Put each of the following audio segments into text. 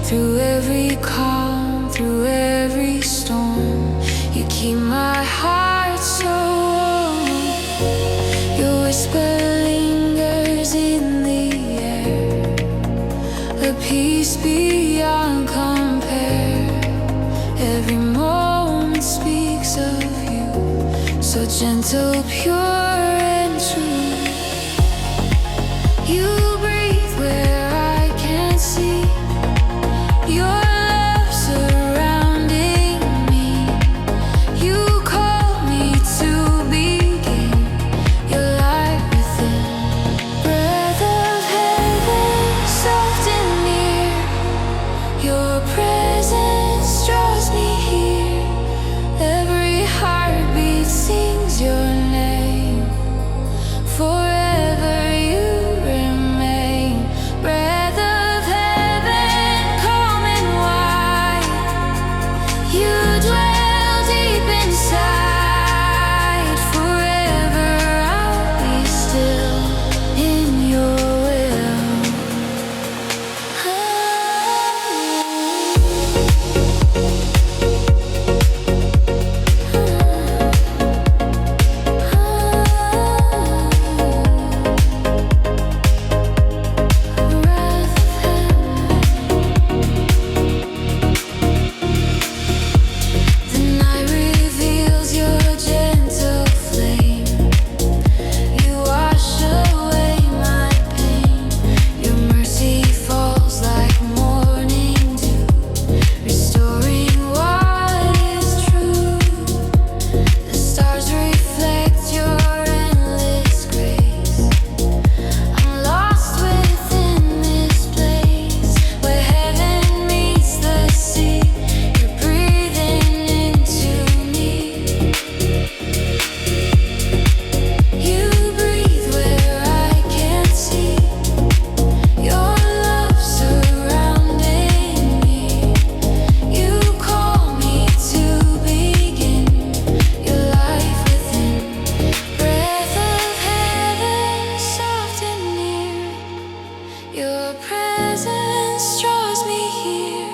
Through every calm, through every storm, you keep my heart so warm. Your whisper lingers in the air, a peace beyond compare. Every moment speaks of you, so gentle, pure and true. You breathe where I can't see, your love surrounding me. You call me to begin your life within. Breath of heaven, soft and near, your presence draws me here. Every heartbeat sings your name. Forever you remain. Breath of heaven, calm and wide. You dwell deep inside. Forever I'll be still in your will. The night reveals your gentle flame. You wash away my pain. Your mercy falls like morning dew, restoring what is true. The stars reflect your endless grace. I'm lost within this place, where heaven meets the sea. You're breathing into me. You breathe where I can't see, your love surrounding me. You call me to begin your life within. Breath of heaven, soft and near, your presence draws me here.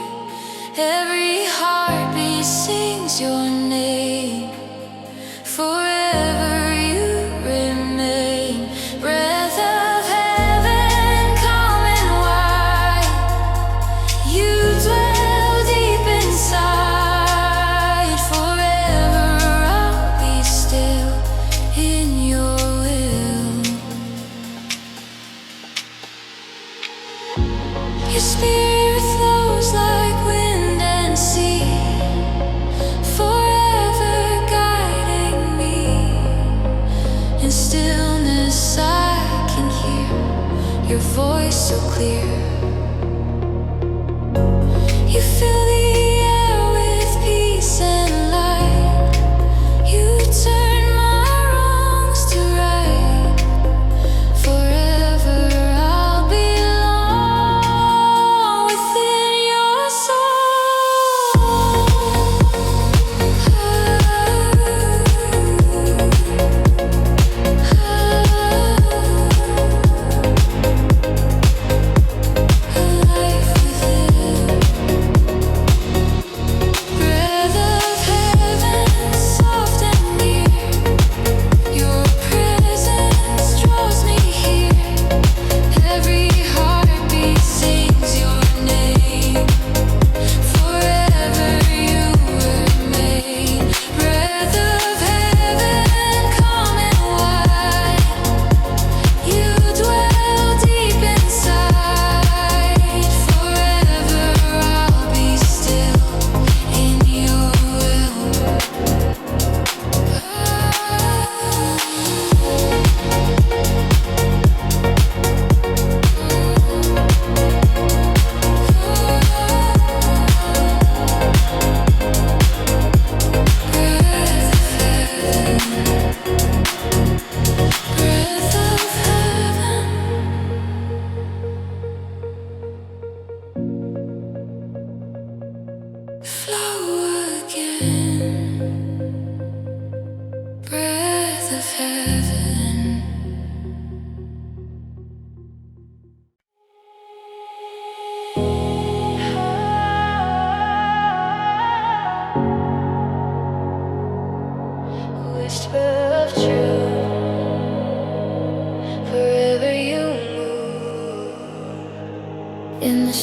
Every heartbeat sings your name. Forever you remain. Breath of heaven, calm and wide. You dwell deep inside. Forever I'll be still in your will. Your spirit flows like wind and sea, forever guiding me. In stillness I can hear your voice so clear. You fill the air with peace and light. You turn my wrongs to right. Forever I'll belong within your soul.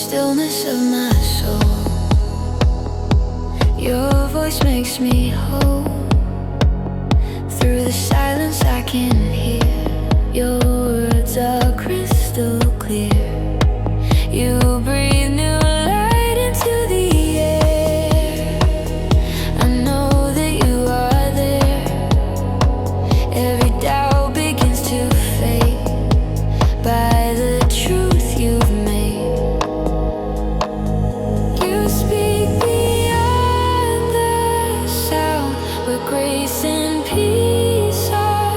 stillness of my soul. Your voice makes me whole. Through the silence I can hear. Your words are crystal clear. You breathe new light into the air. I know that you are there. Every doubt begins to fade by the truth you've made. You speak beyond the sound, where grace and peace are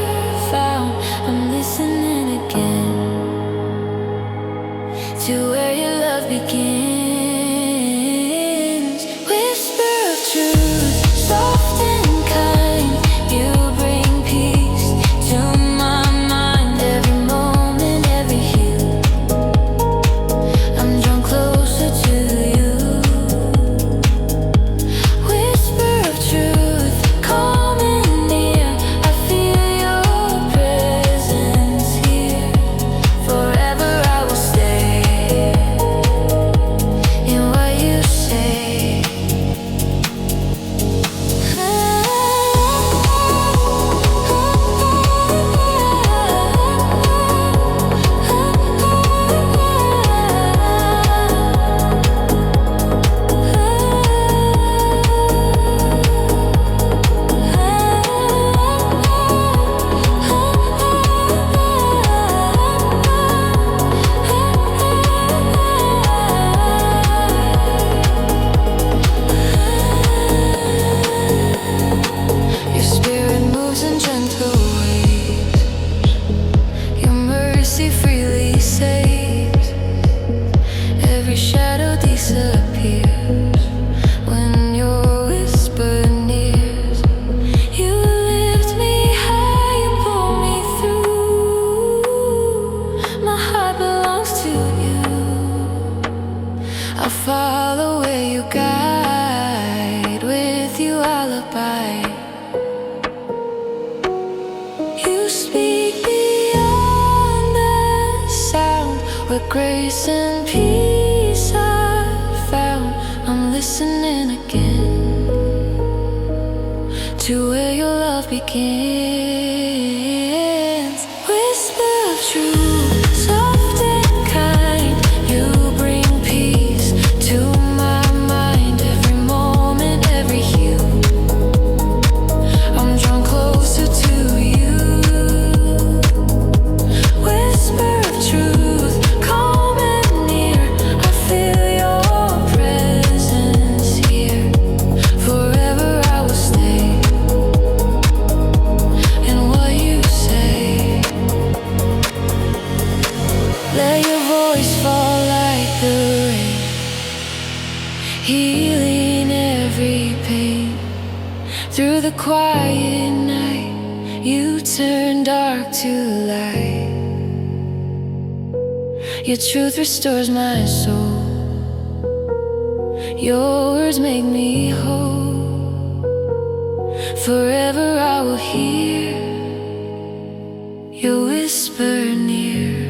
found. I'm listening again to where your love begins. Whisper of truth, soft and kind. You bring peace to my mind. Every moment, every hue, I'm drawn closer to you. Whisper of truth, calm and near. I feel your presence here. Forever I will stay in what you say. Your spirit moves in gentle ways. Your mercy freely saves. Every shadow disappears when your whisper nears. You lift me high and pull me through. My heart belongs to you. I'll follow where you guide. With you I'll abide. You speak beyond the sound, where grace and peace are found. I'm listening again to where your love begins. Whisper of truth, soft and kind. You bring peace to my mind. Every moment, every hue, I'm drawn closer to you. Whisper of truth, calm and near. I feel your presence here. Forever I will stay in what you say. Let your voice fall like the rain, healing every pain. Through the quiet night, you turn dark to light. Your truth restores my soul. Your words make me whole. Forever I will hear your whisper near.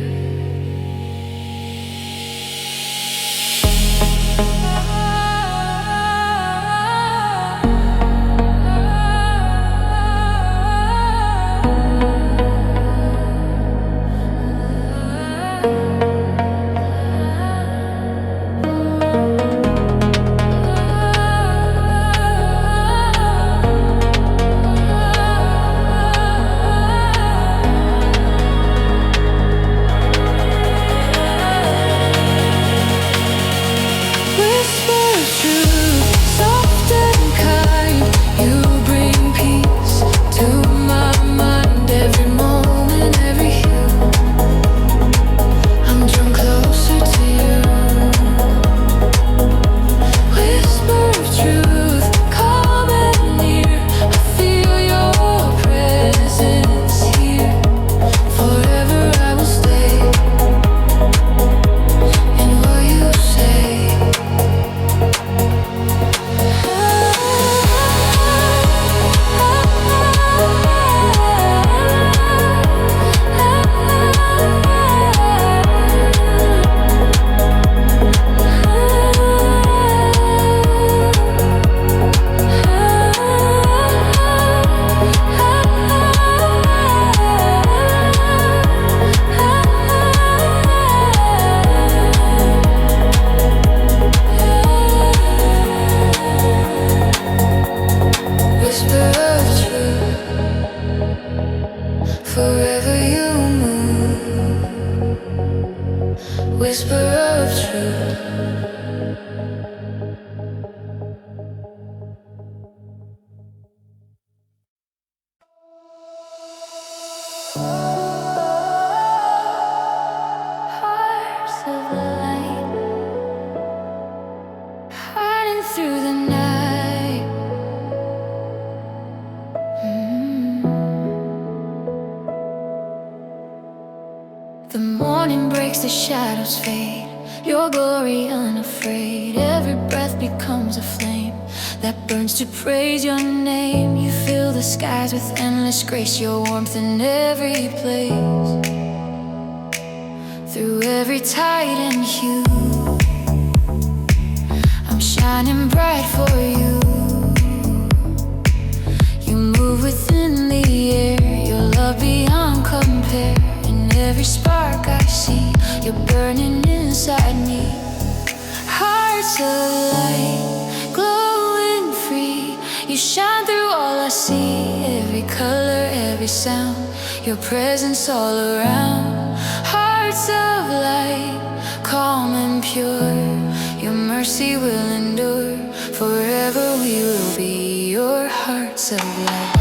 through the night. The morning breaks, the shadows fade, your glory unafraid. Every breath becomes a flame that burns to praise your name. You fill the skies with endless grace, your warmth in every place. Through every tide and hue, I'm shining bright for you. You move within the air, your love beyond compare. In every spark I see, you're burning inside me. Hearts of light, glowing free. You shine through all I see, every color, every sound, your presence all around. Hearts of light, calm and pure, your mercy will endure. Forever we will be your hearts of light.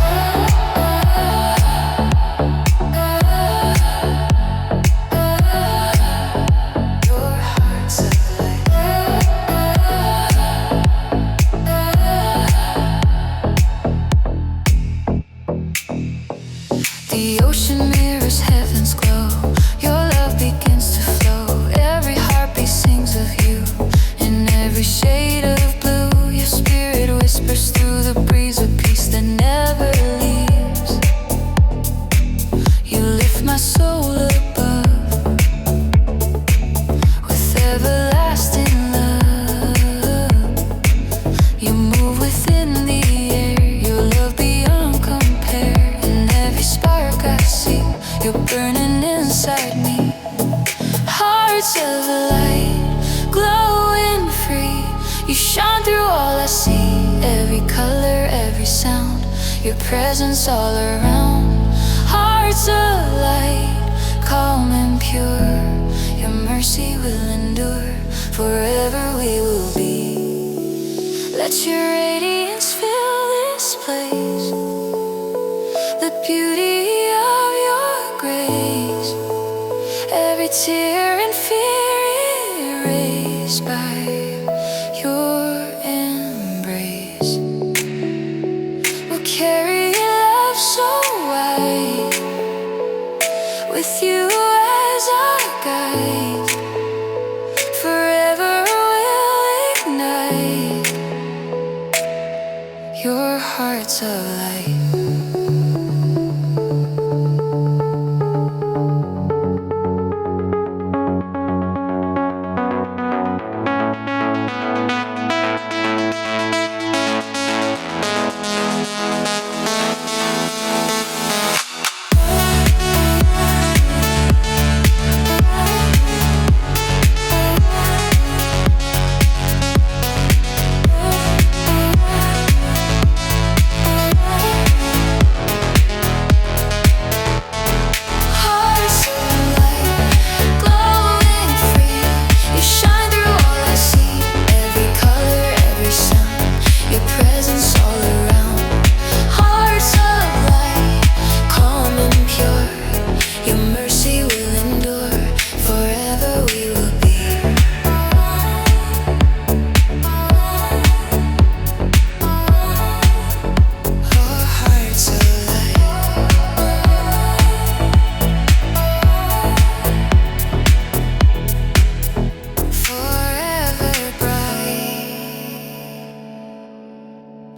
The ocean mirrors heaven's glow, your love begins to flow. Every heartbeat sings of you, in every shade of blue. Your spirit whispers through the breeze, a peace that never leaves. You lift my soul above with everlasting love. You move within the air, your love beyond compare. In every spark I see, you're burning inside me. Hearts of light, glowing free. You shine through all I see, every color, every sound, your presence all around. Hearts of light, calm and pure, your mercy will endure. Forever we will be. Let your radiance fill this place, the beauty of your grace. Every tear and fear erased by your embrace. We'll carry love so wide, with you as our guide. Forever we'll ignite your hearts of light.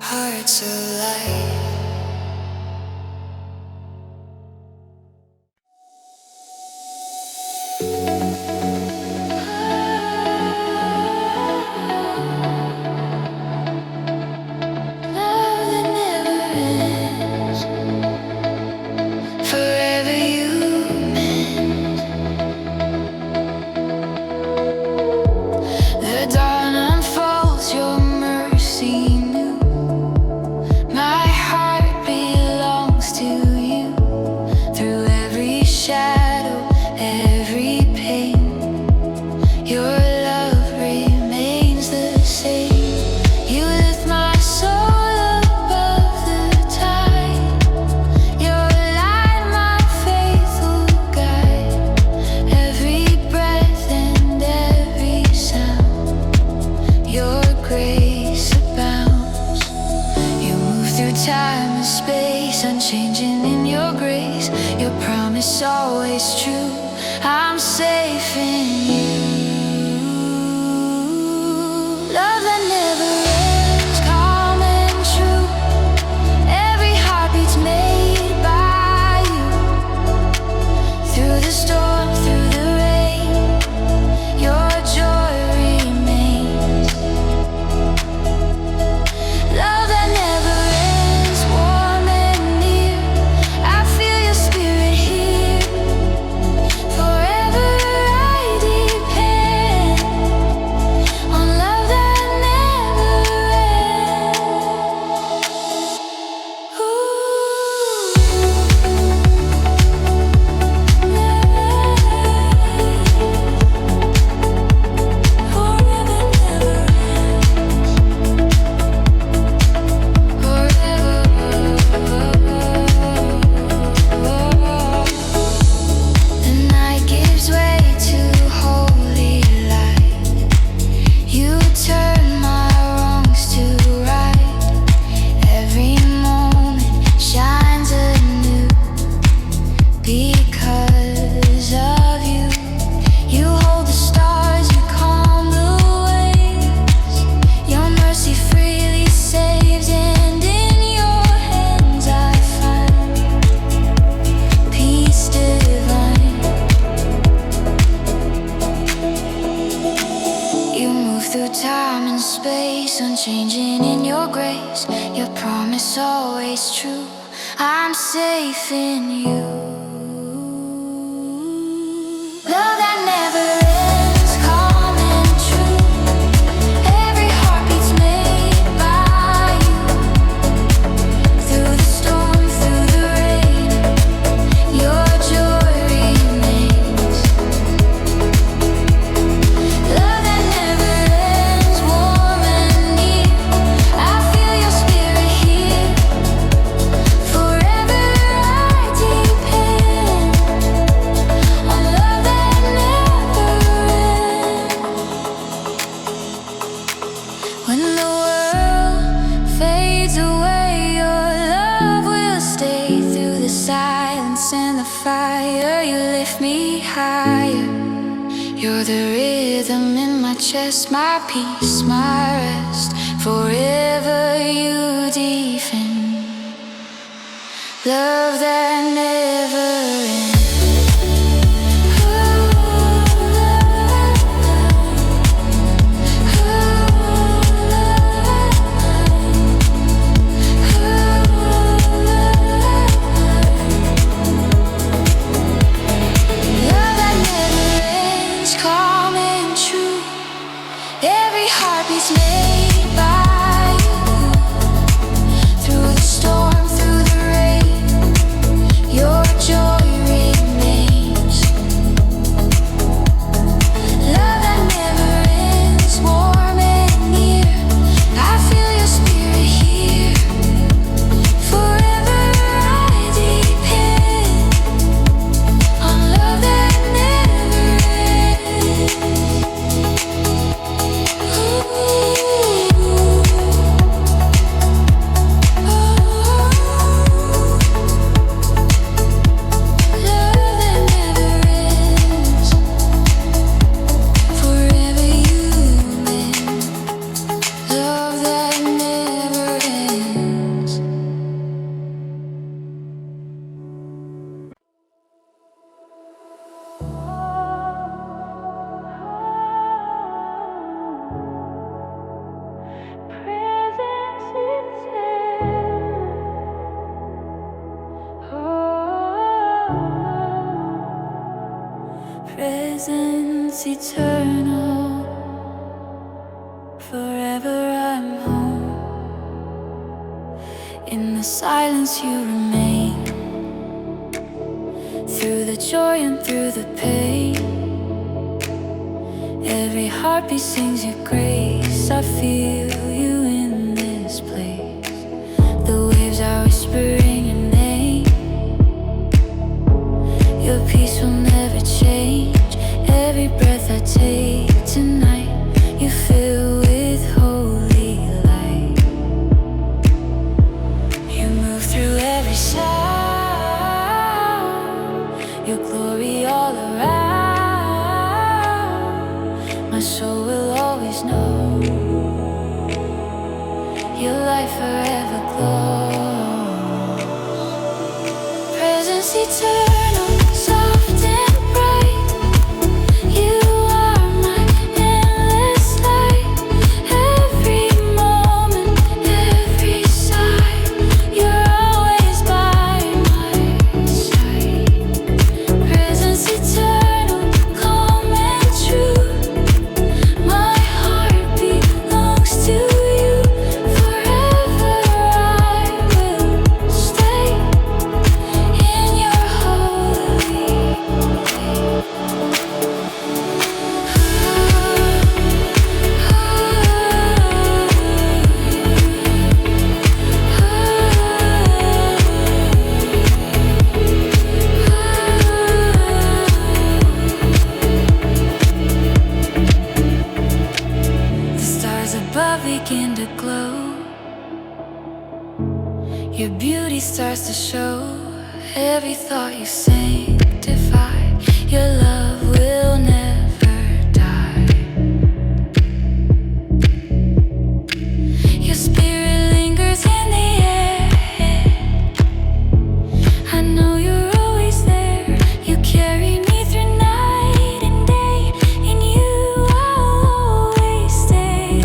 Hearts of light. Love that never ends. Forever you mend. The dawn unfolds, your mercy new. My heart belongs to you. Through every shadow, every pain, your love remains the same. You lift my soul above the tide. Your light, my faithful guide. Every breath and every sound, your grace promise always true. I'm safe in you. Love that never ends, calm and true. Every heartbeat's made by you. Through the storm, through the rain, your joy remains. Love that never ends, warm and near. I feel your spirit here. Forever I depend on love that never ends. Forever never The night gives way to holy light. You turn my wrongs to right. Every moment shines anew because of you. You hold the stars, you calm the waves. Your mercy freely saves, and in your hands I find peace divine. You move through time and space, unchanging in your grace. Your promise always true. I'm safe in you. Love that never ends, calm and true. Every heartbeat's made by you. Through the storm, through the rain, your joy remains. Love that never ends, warm and near. I feel your spirit here. Forever I depend on love that never ends. When the world fades away, your love will stay. Through the silence and the fire, you lift me higher. You're the rhythm in my chest, my peace, my rest. Forever you defend. Love that never ends. Love that never ends, calm and true. Every heartbeat's made by you. Through the storm, through the rain, your joy remains. Love that never ends, warm and near. I feel your spirit here. Forever I depend on love that never ends. Love that never ends. Forever you've been. Love that never ends. Presence eternal. Forever I'm home. In the silence you remain. Through the joy and through the pain, every heartbeat sings your grace. I feel you in this place. The waves are whispering your name. Your peace will never change. Every breath I take tonight, you fill with holy light. You move through every sound. light forever glows. Presence eternal, soft and bright. You are my endless light. Every moment, every sigh, you're always by my side. Presence eternal, calm and true. My heart belongs to you. Forever I will stay in your holy The stars above begin to glow. Your beauty starts to show. Every thought you sanctify. Your love will never die. Your spirit lingers in the air. I know you're always there. You carry me through night and day. In you I'll always stay.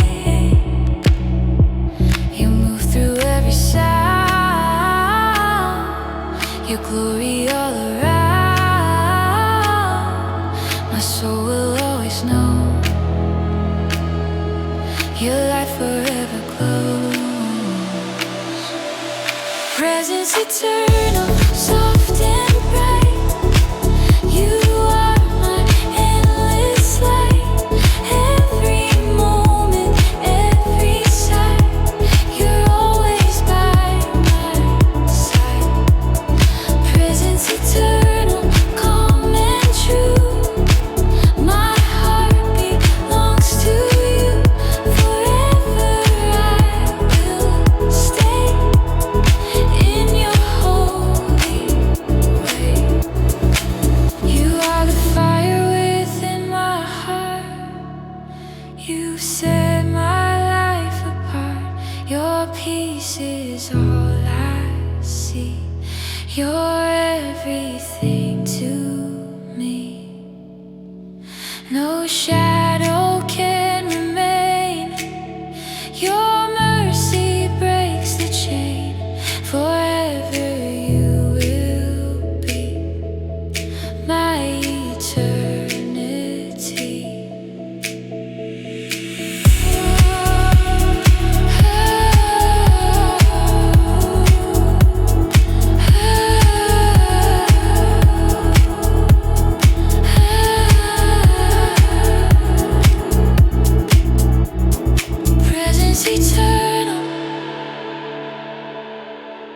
You move through every sound. Your glory all around. My soul will always know. Your light forever glows. Presence eternal, soft and bright. You are my endless light. Every moment, every sigh, you're always by my side. Presence eternal, calm and true. My heart belongs to you. Forever I will stay in your holy way. You are the fire within my heart. You set my life apart. Your peace is all I see. You're everything to me. No shadow can remain. Your mercy breaks the chain. Forever you will be my eternity. Presence eternal,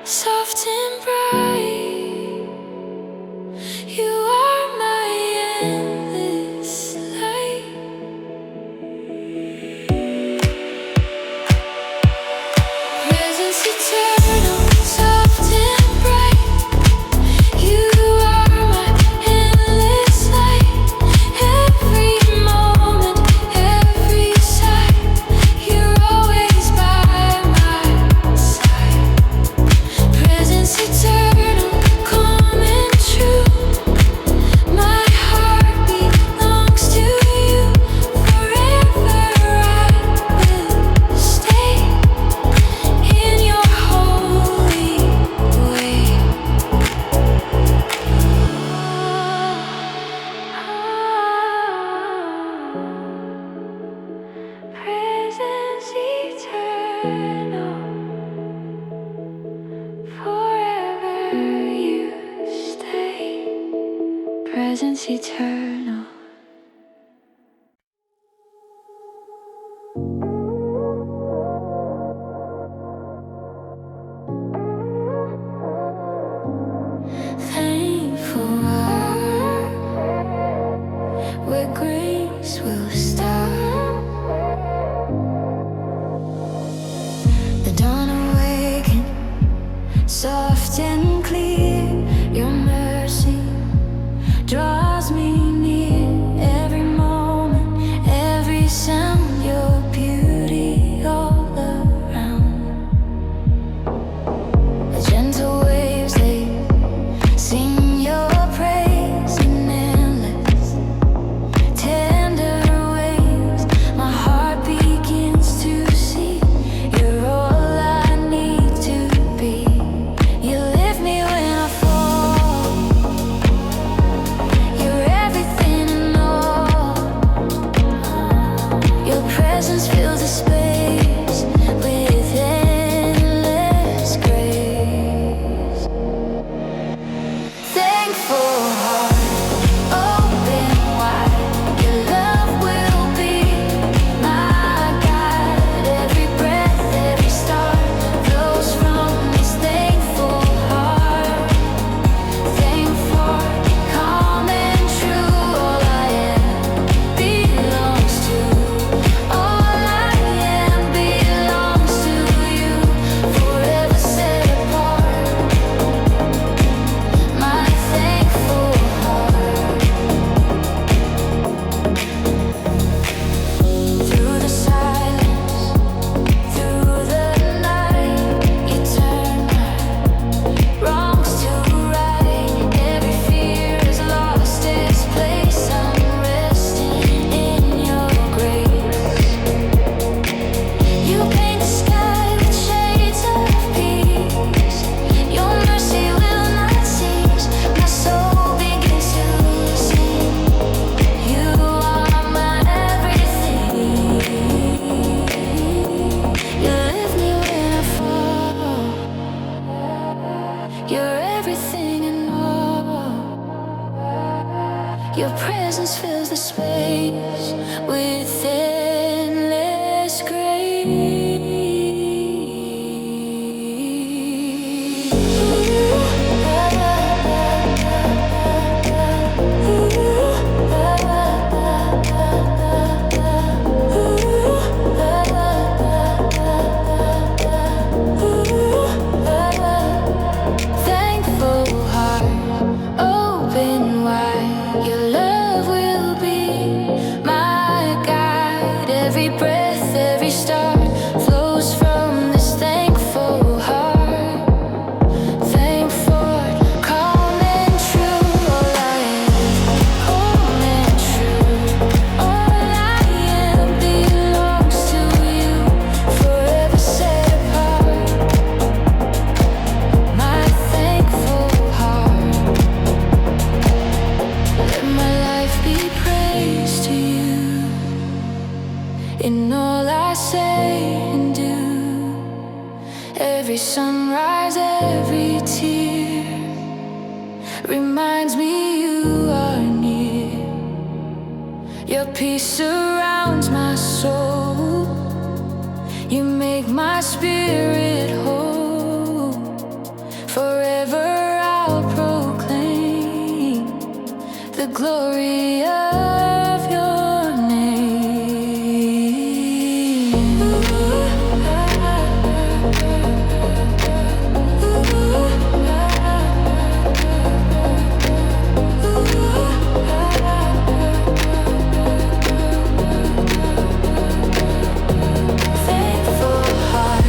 soft and bright. You are my endless light. Presence eternal, soft and bright. You are my endless light. Every moment, every sigh, you're always by my side. Presence eternal, calm and true. My heart belongs to you. Forever I will stay in your holy way. Presence eternal, forever you stay. Presence eternal. Thankful heart, where grace will start. The dawn awaken, soft and clear. Your mercy draws me near. Every moment, every sound, your beauty all around. space with endless grace. Thankful heart, open wide. Your love will be my guide. Every breath, every star flows from this thankful heart. Thankful, calm and true. All I am belongs to. All I am belongs to you. Forever set apart. My thankful heart. Through the silence, through the night, you turn my wrongs to right. Every fear is lost its place. I'm resting in your grace. You paint the sky with shades of peace. Your mercy will not cease. My soul begins to sing. You are my everything. You lift me when I fall. You're everything and all. Your presence fills the space with endless Thankful heart, open wide. Your love will be my guide. Every breath, every star flows from this thankful heart. Thankful, calm and true. All I am, calm and true. All I am belongs to you. Forever set apart. My thankful heart. Let my life be praise to you in all I say and do. Every sunrise, every tear reminds me you are near. Your peace surrounds my soul. You make my spirit whole. Forever I'll proclaim the glory of your name. Thankful heart.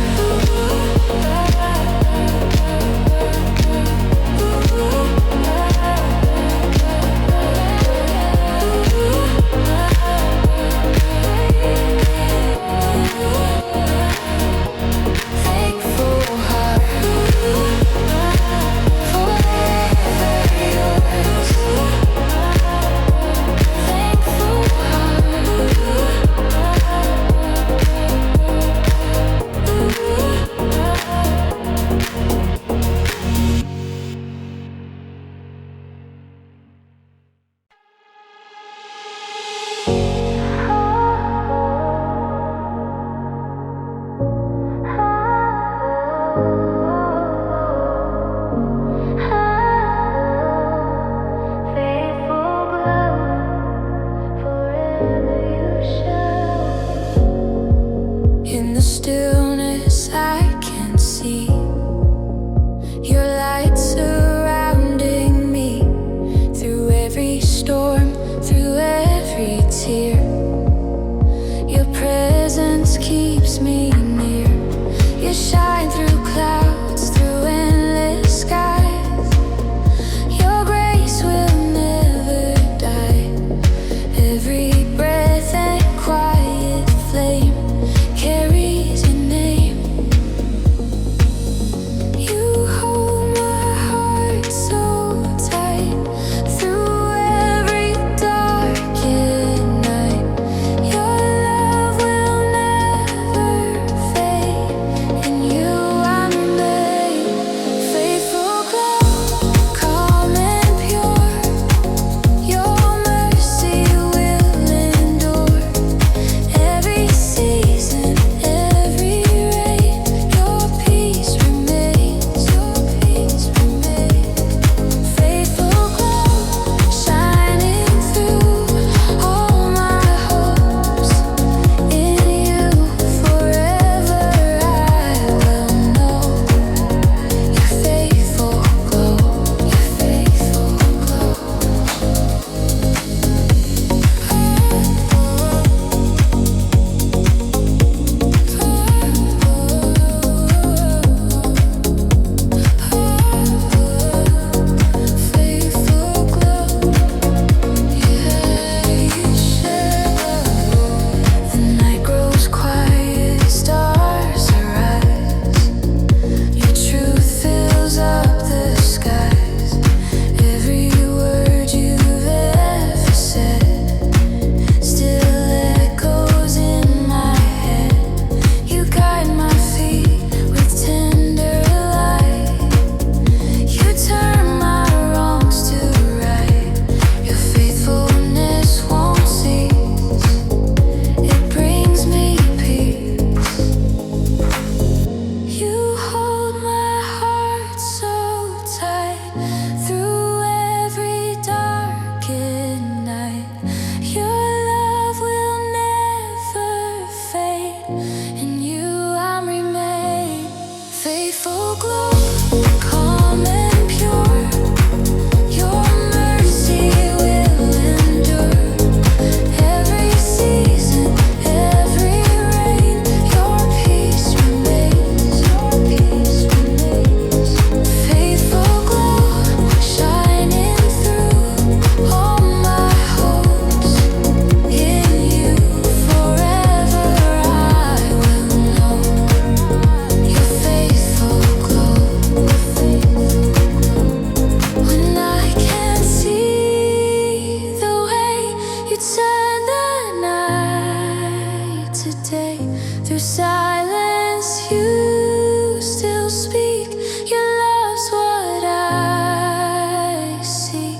as you still speak. Your love's what I seek.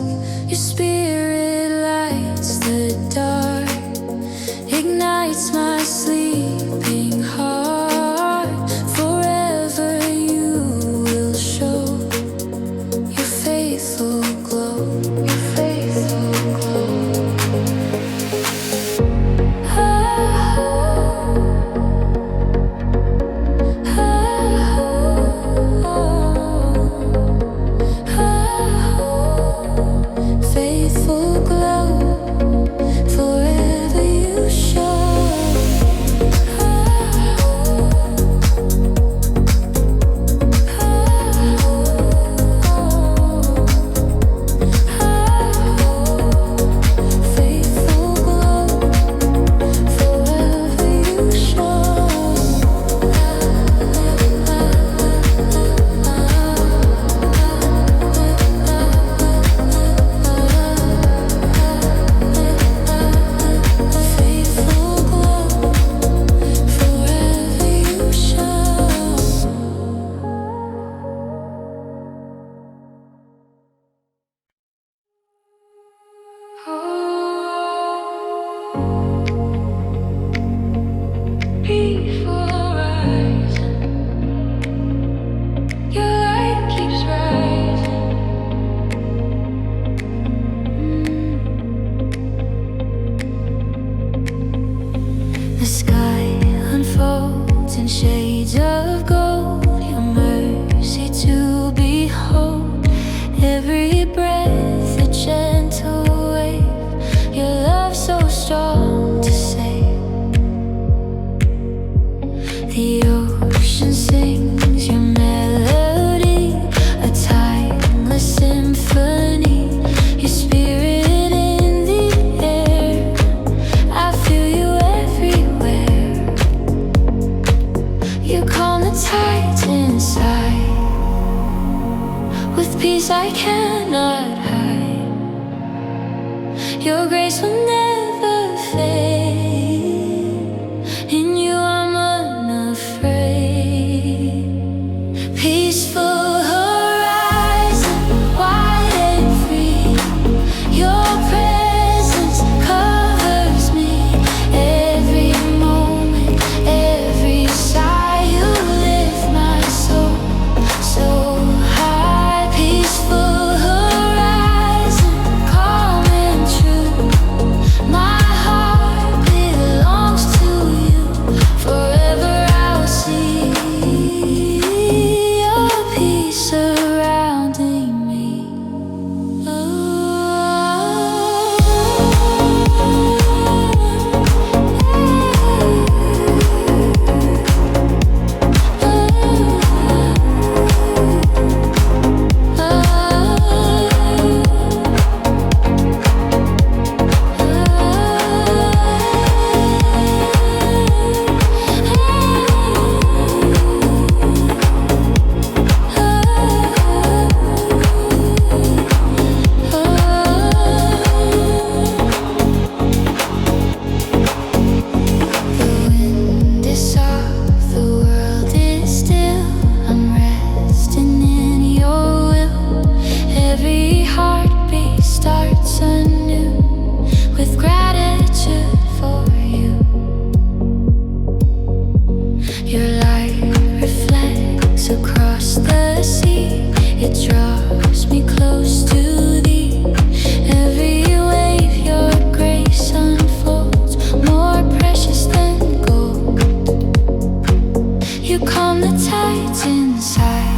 Your spirit lights the dark, ignites my sleeping heart. Forever you will show your faithful glow, your faithful glow. Faithful glow, forever you show. Faithful glow, forever you show. Faithful glow, forever you show. Before rising, your light keeps rising. The sky unfolds in shades of gold, your mercy to behold. Every breath a gentle wave, your love so strong to save. The ocean sings your melody, a timeless symphony. Your spirit in the air, I feel you everywhere. You calm the tides inside, with peace I cannot hide. Your grace will never fade, in you I'm unafraid. Peaceful horizon, wide and free. Your presence covers me. Every moment, every sigh, you lift my soul so high. Peaceful horizon, calm and true. My heart belongs to you. Forever I'll see your peace surrounding me. The wind is soft, the world is still. I'm resting in your will. Every heartbeat starts anew, with gratitude for you. Your light reflects across the sea. It draws me close to thee. Every wave, your grace unfolds, more precious than gold. You calm the tides inside,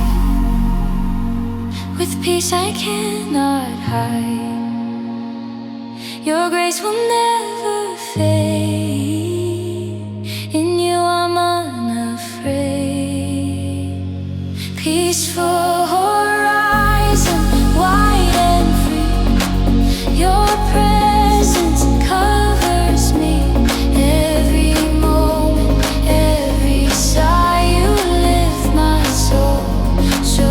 with peace I cannot hide. Your grace will never fade, in you I'm unafraid. Peaceful horizon, wide and free. Your presence covers me. Every moment, every sigh, you lift my soul so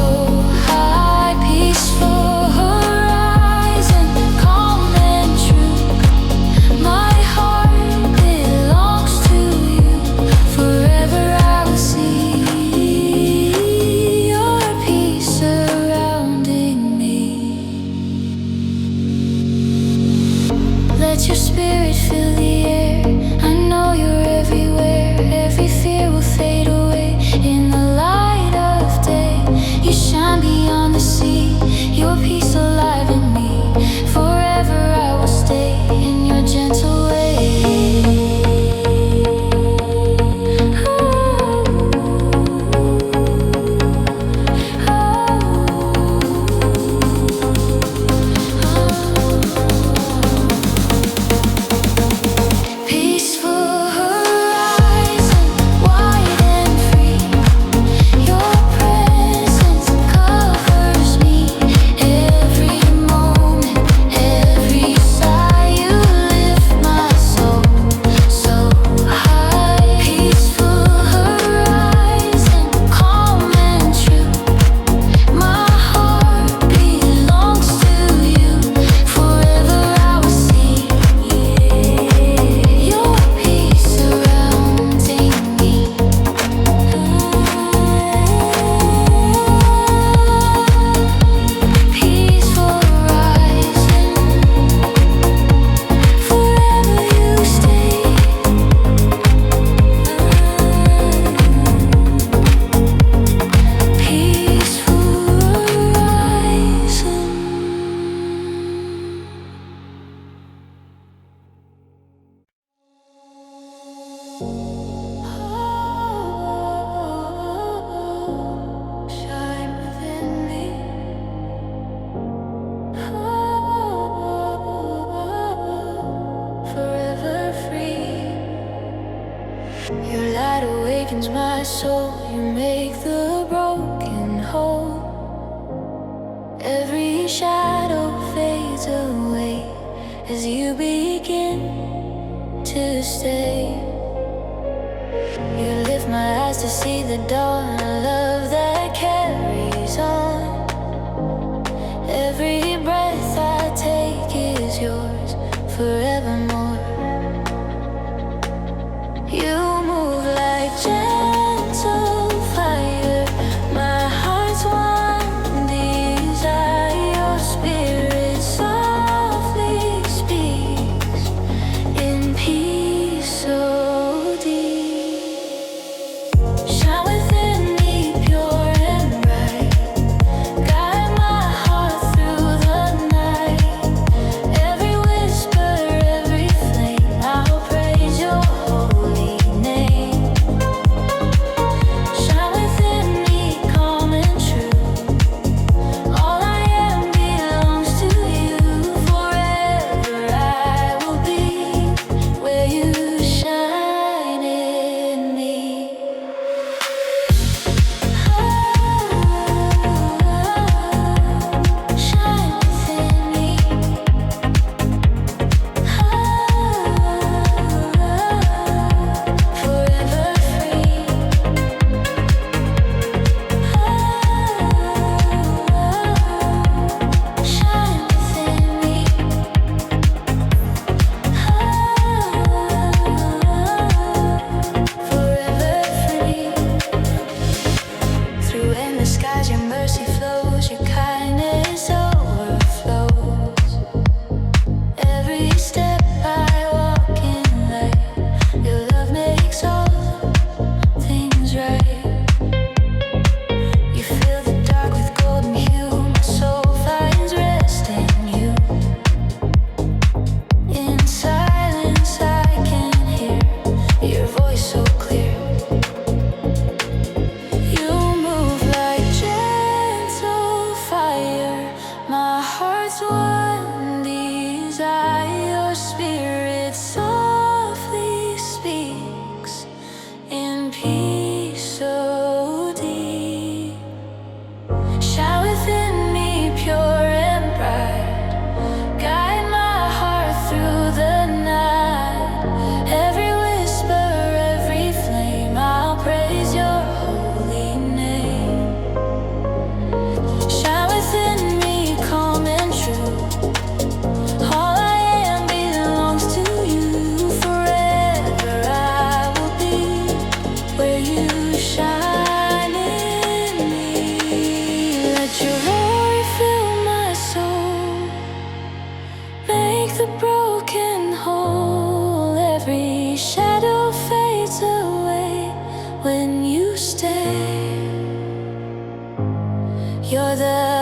high. Peaceful horizon, calm and true. My heart my soul, you make the broken whole. Every shadow fades away as you begin to stay. You lift my eyes to see the dawn, a love that carries on. Every breath I take is yours forevermore. You move like gentle fire, my heart's one desire. Your spirit softly speaks in peace so deep. Shine within me, pure and bright. Guide my heart through the night. Every whisper, every flame, I'll praise your holy name. Shine within me, calm and true. All I am belongs to you. Forever I will be where you shine in me. Shine within me. Forever free. Shine within me. Forever free. Through endless skies, your mercy flows, your kindness overflows. Every step I walk in light, your love makes all things right. You fill the dark with golden hue, my soul finds rest in you. In silence I can hear your voice so clear. You move like gentle fire, my heart's one desire. Your spirit softly speaks in peace so deep. Shine within me, pure and bright. Guide my heart through the night. Every whisper, every flame, I'll praise your holy name. Shine within me, calm and true. All I am belongs to you. Forever I will be where you shine in me. Let your glory fill my soul, make the broken whole. Every shadow fades away when you stay. You're the